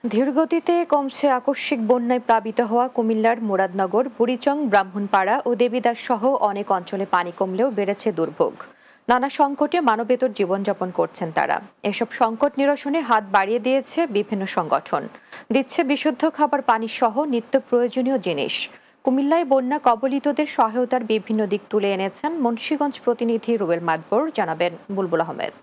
ধীরগতিতে কমছে আকস্মিক বন্যায় প্লাবিত হওয়া কুমিল্লার মুরাদনগর, বুড়িচং, ব্রাহ্মণপাড়া ও দেবীদাস সহ অনেক অঞ্চলে পানি কমলেও বেড়েছে দুর্ভোগ। নানা সংকটে মানবেতর জীবনযাপন করছেন তারা। এসব সংকট নিরসনে হাত বাড়িয়ে দিয়েছে বিভিন্ন সংগঠন, দিচ্ছে বিশুদ্ধ খাবার পানি সহ নিত্য প্রয়োজনীয় জিনিস। কুমিল্লায় বন্যা কবলিতদের সহায়তার বিভিন্ন দিক তুলে এনেছেন মুন্সিগঞ্জ প্রতিনিধি রুবেল মাদবর, জানাবেন বুলবুল আহমেদ।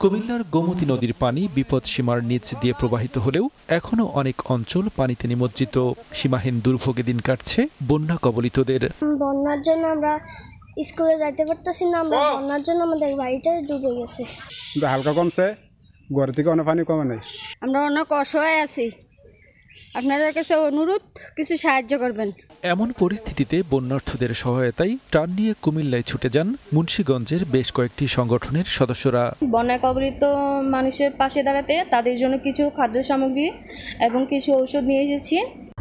কুমিল্লার গোমতী নদীর পানি বিপদ সীমার নিচ দিয়ে প্রবাহিত হলেও এখনো অনেক অঞ্চল পানিতে নিমজ্জিত। সীমাহীন দুর্ভোগে দিন কাটছে বন্যা কবলিতদের। বন্যার জন্য আমরা স্কুলে যাইতে পারতেছি না, আমরা বন্যার জন্য আমাদের বাড়িটা ডুবে গেছে। হালকা কমছে, ঘরে থেকে অনেক পানি কমে নাই। আমরা অনেক অসহায় আছি, আপনাদের কাছে অনুরোধ কিছু সাহায্য করবেন। এমন পরিস্থিতিতে বন্যার্থদের সহায়তায় ত্রাণ নিয়ে কুমিল্লায় ছুটে যান মুন্সিগঞ্জের বেশ কয়েকটি সংগঠনের সদস্যরা। বন্যা কবলিত মানুষের পাশে দাঁড়াতে তাদের জন্য কিছু খাদ্য সামগ্রী এবং কিছু ঔষধ নিয়ে এসেছি।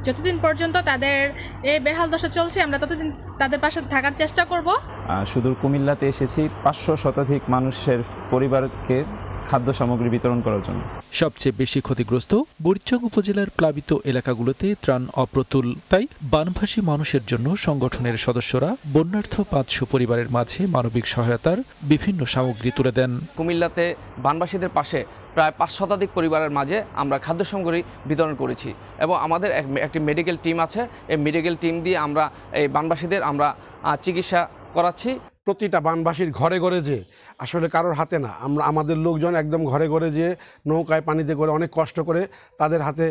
যতদিন পর্যন্ত তাদের এই বেহাল দশা চলছে, আমরা ততদিন তাদের পাশে থাকার চেষ্টা করব। সুদূর কুমিল্লাতে এসেছি 500 শতাধিক মানুষের পরিবারকে খাদ্য সামগ্রী বিতরণ করার জন্য। সবচেয়ে বেশি ক্ষতিগ্রস্ত বুড়িচং উপজেলার প্লাবিত এলাকাগুলোতে ত্রাণ অপ্রতুল। তাই বানভাসী মানুষের জন্য সংগঠনের সদস্যরা বন্যার্থ 500 পরিবারের মাঝে মানবিক সহায়তার বিভিন্ন সামগ্রী তুলে দেন। কুমিল্লাতে বানবাসীদের পাশে প্রায় 5 শতাধিক পরিবারের মাঝে আমরা খাদ্য সামগ্রী বিতরণ করেছি এবং আমাদের একটি মেডিকেল টিম আছে। এই মেডিকেল টিম দিয়ে আমরা এই বানবাসীদের আমরা চিকিৎসা করাচ্ছি। প্রতিটা বানবাসীর ঘরে ঘরে যে আসলে কারোর হাতে না, আমাদের লোকজন একদম ঘরে ঘরে যে নৌকায় পানিতে করে অনেক কষ্ট করে তাদের হাতে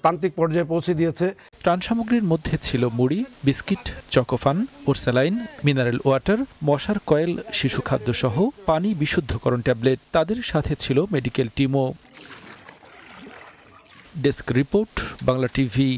প্রান্তিক পর্যায়ে পৌঁছে দিয়েছে। ত্রাণ সামগ্রীর মধ্যে ছিল মুড়ি, biscuit, Chocofun, ORSaline, mineral water, মশার কয়েল, শিশু খাদ্য সহ পানি বিশুদ্ধকরণ ট্যাবলেট। তাদের সাথে ছিল মেডিকেল টিমও। Desk report, Bangla TV.